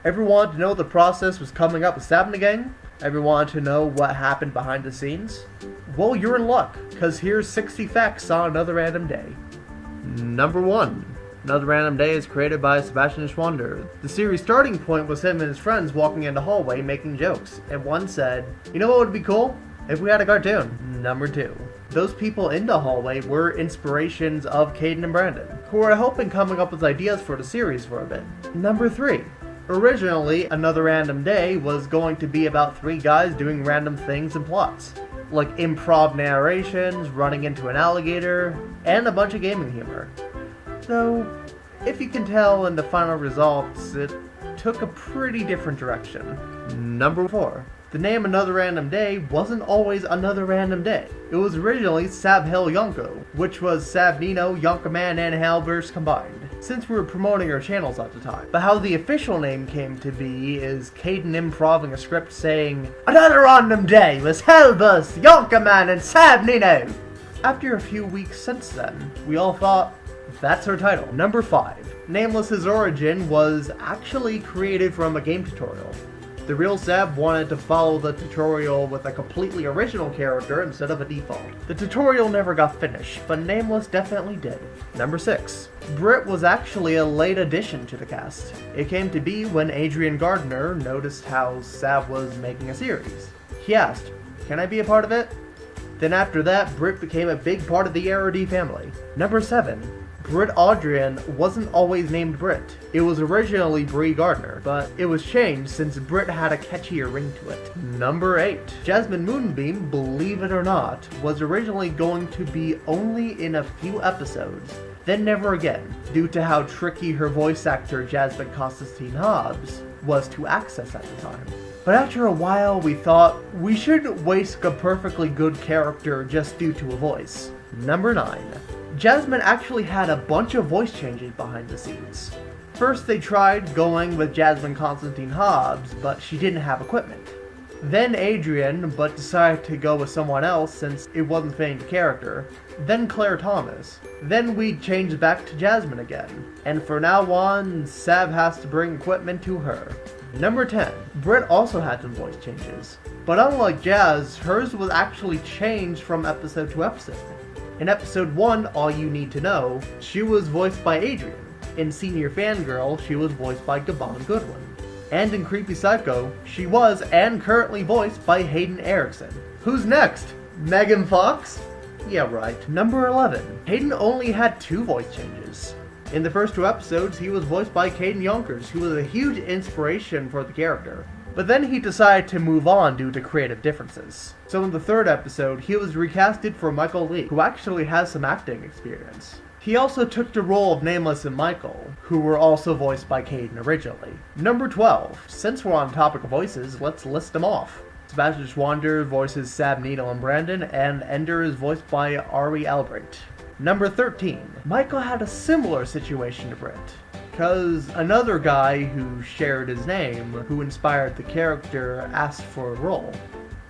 Everyone wanted to know the process was coming up with Sab and the gang? Everyone wanted to know what happened behind the scenes? Well, you're in luck, because here's 60 facts on Another Random Day. Number 1. Another Random Day is created by Sebastian Schwander. The series' starting point was him and his friends walking in the hallway making jokes, and one said, "You know what would be cool? If we had a cartoon." Number 2. Those people in the hallway were inspirations of Caden and Brandon, who were helping coming up with ideas for the series for a bit. Number 3. Originally, Another Random Day was going to be about 3 guys doing random things and plots, like improv narrations, running into an alligator, and a bunch of gaming humor. Though, if you can tell in the final results, it took a pretty different direction. Number 4. The name Another Random Day wasn't always Another Random Day. It was originally Sab Hell Yonko, which was Sab Nino, Yonkaman, and Halverse combined, since we were promoting our channels at the time. But how the official name came to be is Caden improving a script saying, "Another Random Day with Halverse, Yonkaman, and Sab Nino." After a few weeks since then, we all thought, that's her title. Number 5. Nameless's origin was actually created from a game tutorial. The real Sab wanted to follow the tutorial with a completely original character instead of a default. The tutorial never got finished, but Nameless definitely did. Number 6. Britt was actually a late addition to the cast. It came to be when Adrian Gardner noticed how Sab was making a series. He asked, "Can I be a part of it?" Then after that, Britt became a big part of the RD family. Number 7. Britt Audrian wasn't always named Britt. It was originally Brie Gardner, but it was changed since Britt had a catchier ring to it. Number 8. Jasmine Moonbeam, believe it or not, was originally going to be only in a few episodes, then never again, due to how tricky her voice actor Jasmine Constantine Hobbs was to access at the time. But after a while, we thought we shouldn't waste a perfectly good character just due to a voice. Number 9. Jasmine actually had a bunch of voice changes behind the scenes. First they tried going with Jasmine Constantine Hobbs, but she didn't have equipment. Then Adrian, but decided to go with someone else since it wasn't fitting the character. Then Claire Thomas. Then we changed back to Jasmine again. And for now on, Sab has to bring equipment to her. Number 10. Britt also had some voice changes. But unlike Jazz, hers was actually changed from episode to episode. In episode 1, All You Need to Know, she was voiced by Adrian. In Senior Fangirl, she was voiced by Gabon Goodwin. And in Creepy Psycho, she was and currently voiced by Hayden Erickson. Who's next? Megan Fox? Yeah, right. Number 11. Hayden only had 2 voice changes. In the first 2 episodes, he was voiced by Caden Yonkers, who was a huge inspiration for the character. But then he decided to move on due to creative differences. So in the 3rd episode, he was recasted for Michael Lee, who actually has some acting experience. He also took the role of Nameless and Michael, who were also voiced by Caden originally. Number 12. Since we're on the topic of voices, let's list them off. Sebastian Schwander voices Sab, Nino, and Brandon, and Ender is voiced by Ari Albright. Number 13. Michael had a similar situation to Britt, because another guy who shared his name, who inspired the character, asked for a role.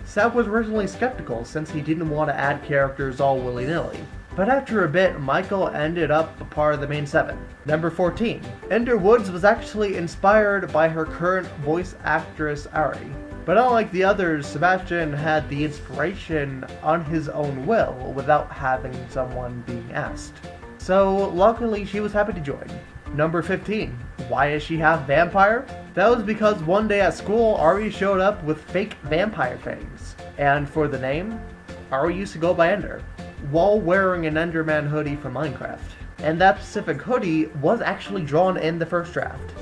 Sab was originally skeptical since he didn't want to add characters all willy-nilly. But after a bit, Michael ended up a part of the main 7. Number 14. Ender Woods was actually inspired by her current voice actress Ari. But unlike the others, Sebastian had the inspiration on his own will without having someone being asked. So luckily she was happy to join. Number 15. Why is she half vampire? That was because one day at school, Ari showed up with fake vampire fangs. And for the name, Ari used to go by Ender, while wearing an Enderman hoodie from Minecraft. And that specific hoodie was actually drawn in the first draft.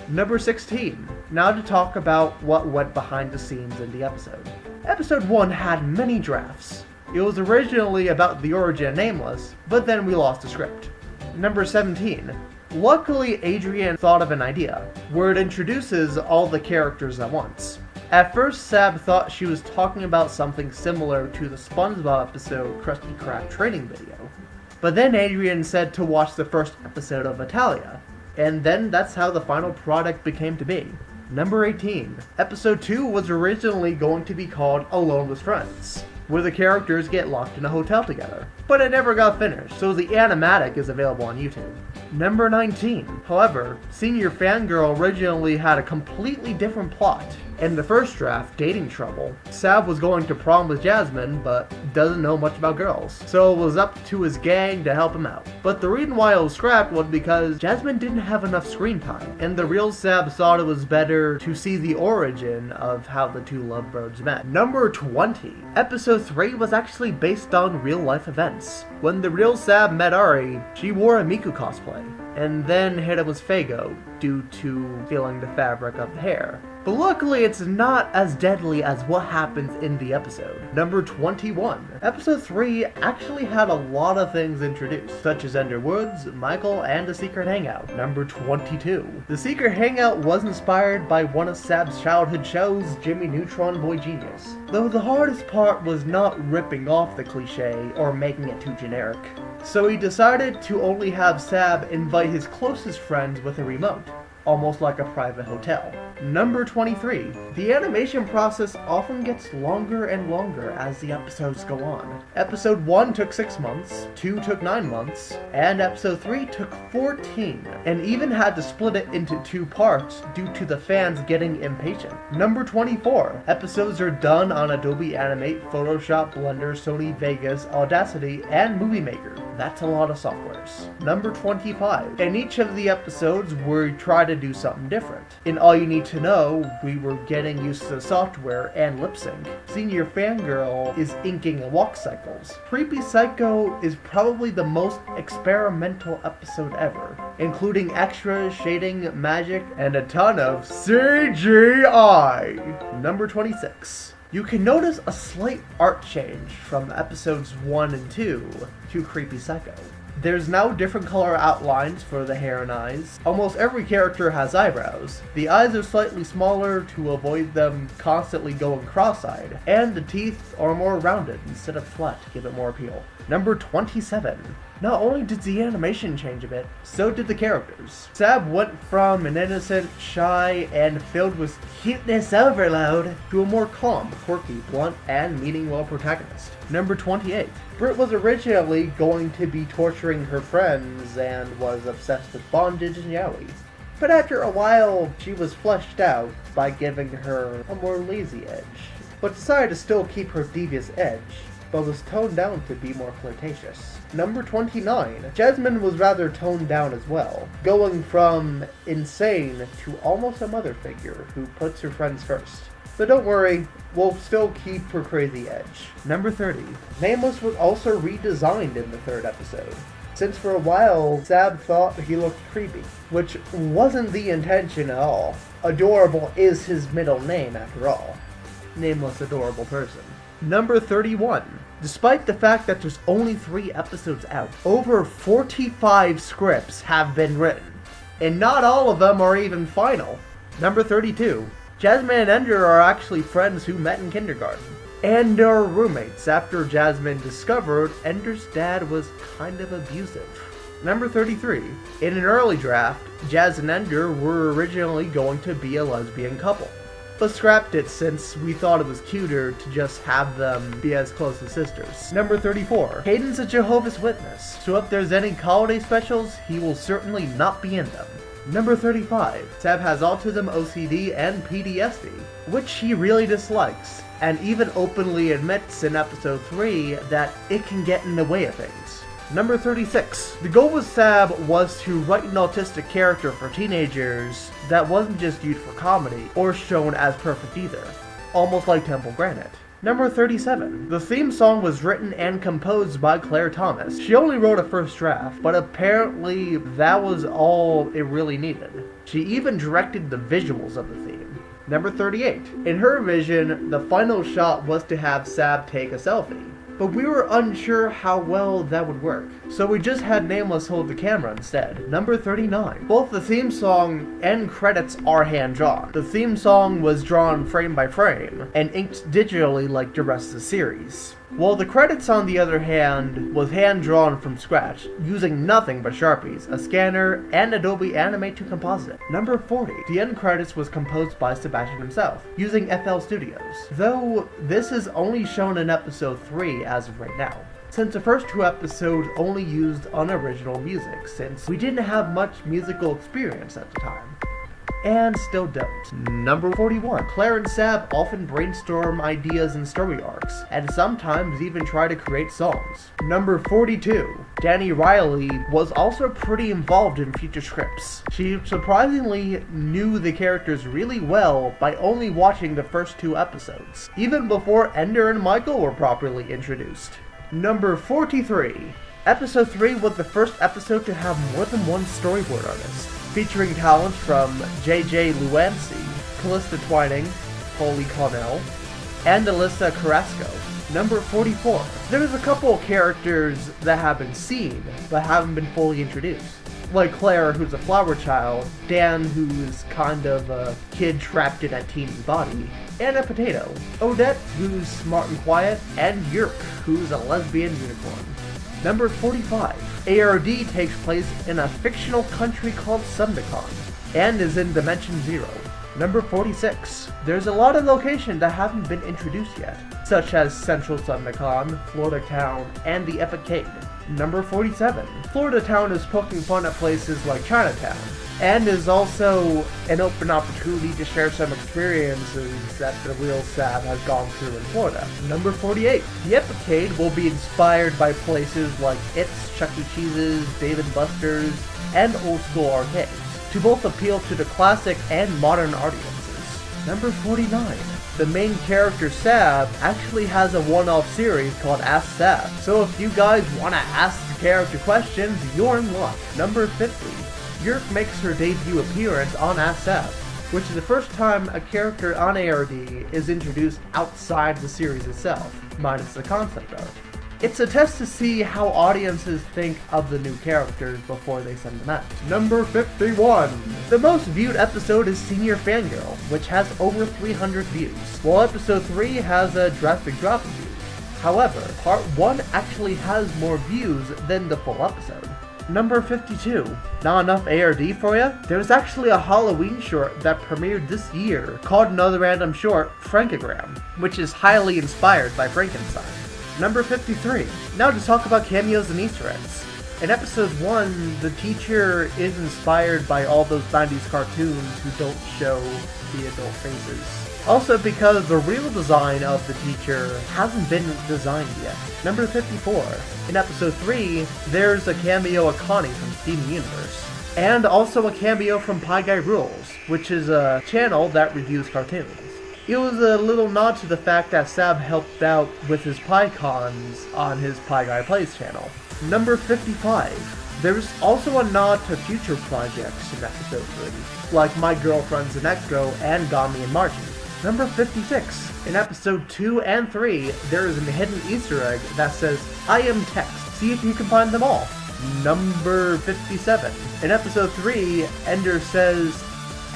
Number 16. Now to talk about what went behind the scenes in the episode. Episode 1 had many drafts. It was originally about the origin of Nameless, but then we lost the script. Number 17. Luckily, Adrian thought of an idea, where it introduces all the characters at once. At first, Sab thought she was talking about something similar to the SpongeBob episode Krusty Krab training video. But then Adrian said to watch the first episode of Italia, and then that's how the final product became to be. Number 18. Episode 2 was originally going to be called Alone with Friends, where the characters get locked in a hotel together. But it never got finished, so the animatic is available on YouTube. Number 19. However, Senior Fangirl originally had a completely different plot. In the first draft, Dating Trouble, Sab was going to prom with Jasmine, but doesn't know much about girls, so it was up to his gang to help him out. But the reason why it was scrapped was because Jasmine didn't have enough screen time, and the real Sab thought it was better to see the origin of how the two lovebirds met. Number 20. Episode 3 was actually based on real-life events. When the real Sab met Ari, she wore a Miku cosplay, and then hit him with Fago due to feeling the fabric of the hair. But luckily, it's not as deadly as what happens in the episode. Number 21. Episode 3 actually had a lot of things introduced, such as Ender Woods, Michael, and the Secret Hangout. Number 22. The Secret Hangout was inspired by one of Sab's childhood shows, Jimmy Neutron Boy Genius. Though the hardest part was not ripping off the cliche or making it too generic. So he decided to only have Sab invite his closest friends with a remote, almost like a private hotel. Number 23. The animation process often gets longer and longer as the episodes go on. Episode 1 took 6 months, 2 took 9 months, and episode 3 took 14, and even had to split it into 2 parts due to the fans getting impatient. Number 24. Episodes are done on Adobe Animate, Photoshop, Blender, Sony Vegas, Audacity, and Movie Maker. That's a lot of softwares. Number 25. In each of the episodes, we try to do something different. In All You Need to Know, we were getting used to the software and lip sync. Senior Fangirl is inking walk cycles. Creepy Psycho is probably the most experimental episode ever, including extras, shading, magic, and a ton of CGI. Number 26. You can notice a slight art change from episodes 1 and 2 to Creepy Psycho. There's now different color outlines for the hair and eyes. Almost every character has eyebrows. The eyes are slightly smaller to avoid them constantly going cross-eyed, and the teeth are more rounded instead of flat to give it more appeal. Number 27. Not only did the animation change a bit, so did the characters. Sab went from an innocent, shy, and filled with cuteness overload to a more calm, quirky, blunt, and meaning-well protagonist. Number 28. Britt was originally going to be torturing her friends and was obsessed with bondage and yaoi. But after a while, she was fleshed out by giving her a more lazy edge, but decided to still keep her devious edge, but was toned down to be more flirtatious. Number 29. Jasmine was rather toned down as well, going from insane to almost a mother figure who puts her friends first. But don't worry, we'll still keep her crazy edge. Number 30. Nameless was also redesigned in the 3rd episode, since for a while Sab thought he looked creepy, which wasn't the intention at all. Adorable is his middle name after all. Nameless adorable person. Number 31. Despite the fact that there's only 3 episodes out, over 45 scripts have been written, and not all of them are even final. Number 32. Jasmine and Ender are actually friends who met in kindergarten, and are roommates after Jasmine discovered Ender's dad was kind of abusive. Number 33. In an early draft, Jazz and Ender were originally going to be a lesbian couple, but scrapped it since we thought it was cuter to just have them be as close as sisters. Number 34. Hayden's a Jehovah's Witness, so if there's any holiday specials, he will certainly not be in them. Number 35. Sab has autism, OCD, and PTSD, which he really dislikes, and even openly admits in episode 3 that it can get in the way of things. Number 36. The goal with Sab was to write an autistic character for teenagers that wasn't just used for comedy, or shown as perfect either, almost like Temple Granite. Number 37. The theme song was written and composed by Claire Thomas. She only wrote a first draft, but apparently that was all it really needed. She even directed the visuals of the theme. Number 38. In her vision, the final shot was to have Sab take a selfie, but we were unsure how well that would work, so we just had Nameless hold the camera instead. Number 39. Both the theme song and credits are hand-drawn. The theme song was drawn frame by frame, and inked digitally like the rest of the series, while the credits, on the other hand, was hand-drawn from scratch, using nothing but Sharpies, a scanner, and Adobe Animate to composite it. Number 40. The end credits was composed by Sebastian himself, using FL Studios, though this is only shown in episode 3 as of right now. since the first 2 episodes only used unoriginal music, since we didn't have much musical experience at the time. And still don't. Number 41. Claire and Sab often brainstorm ideas and story arcs, and sometimes even try to create songs. Number 42. Danny Riley was also pretty involved in future scripts. She surprisingly knew the characters really well by only watching the first 2 episodes, even before Ender and Michael were properly introduced. Number 43. Episode 3 was the first episode to have more than one storyboard artist, featuring talent from J.J. Luancy, Callista Twining, Holly Connell, and Alyssa Carrasco. Number 44. There's a couple of characters that have been seen, but haven't been fully introduced. Like Claire, who's a flower child, Dan, who's kind of a kid trapped in a teen's body, and a potato. Odette, who's smart and quiet, and Yerk, who's a lesbian unicorn. Number 45. ARD takes place in a fictional country called Sundacon, and is in Dimension Zero. Number 46. There's a lot of locations that haven't been introduced yet, such as Central Sundacon, Florida Town, and the Epicade. Number 47. Florida Town is poking fun at places like Chinatown, and is also an open opportunity to share some experiences that the real Sab has gone through in Florida. Number 48. The Epicade will be inspired by places like It's, Chuck E. Cheese's, Dave & Buster's, and old school arcades, to both appeal to the classic and modern audiences. Number 49. The main character, Sab, actually has a one-off series called Ask Sab, so if you guys want to ask the character questions, you're in luck. Number 50. Yerk makes her debut appearance on Ask Sab, which is the first time a character on ARD is introduced outside the series itself, minus the concept art. It's a test to see how audiences think of the new characters before they send them out. Number 51. The most viewed episode is Senior Fangirl, which has over 300 views, while episode 3 has a drastic drop in views. However, part 1 actually has more views than the full episode. Number 52. Not enough ARD for ya? There's actually a Halloween short that premiered this year called Another Random Short, Frankogram, which is highly inspired by Frankenstein. Number 53. Now to talk about cameos and Easter eggs. In episode 1, the teacher is inspired by all those 90s cartoons who don't show the adult faces. Also because the real design of the teacher hasn't been designed yet. Number 54. In episode 3, there's a cameo of Connie from Steven Universe. And also a cameo from Pie Guy Rules, which is a channel that reviews cartoons. It was a little nod to the fact that Sab helped out with his PieCons on his Pie Guy Plays channel. Number 55. There's also a nod to future projects in episode 3, like My Girlfriend's an Echo and Gami and Margie. Number 56. In episode 2 and 3, there is a hidden Easter egg that says, I am text. See if you can find them all. Number 57. In episode 3, Ender says,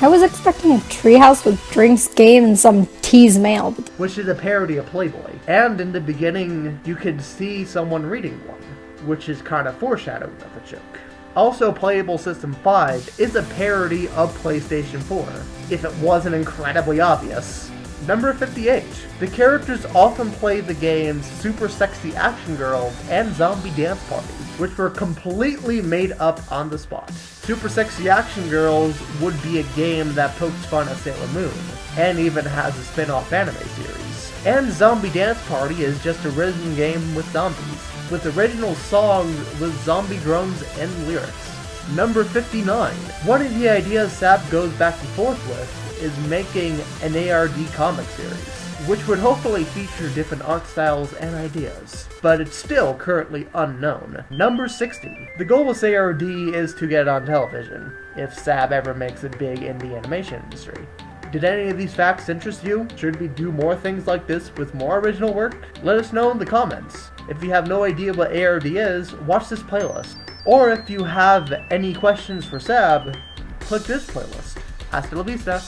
I was expecting a treehouse with drinks, game, and some teas mailed. Which is a parody of Playboy. And in the beginning, you could see someone reading one, which is kind of foreshadowing of the joke. Also, Playable System 5 is a parody of PlayStation 4, if it wasn't incredibly obvious. Number 58. The characters often play the games Super Sexy Action Girls and Zombie Dance Party, which were completely made up on the spot. Super Sexy Action Girls would be a game that pokes fun at Sailor Moon, and even has a spin-off anime series. And Zombie Dance Party is just a rhythm game with zombies, with original songs with zombie drums and lyrics. Number 59. One of the ideas Sab goes back and forth with is making an ARD comic series, which would hopefully feature different art styles and ideas, but it's still currently unknown. Number 60. The goal with ARD is to get on television, if Sab ever makes a big in the animation industry. Did any of these facts interest you? Should we do more things like this with more original work? Let us know in the comments. If you have no idea what ARD is, watch this playlist. Or if you have any questions for Sab, click this playlist. Hasta la vista.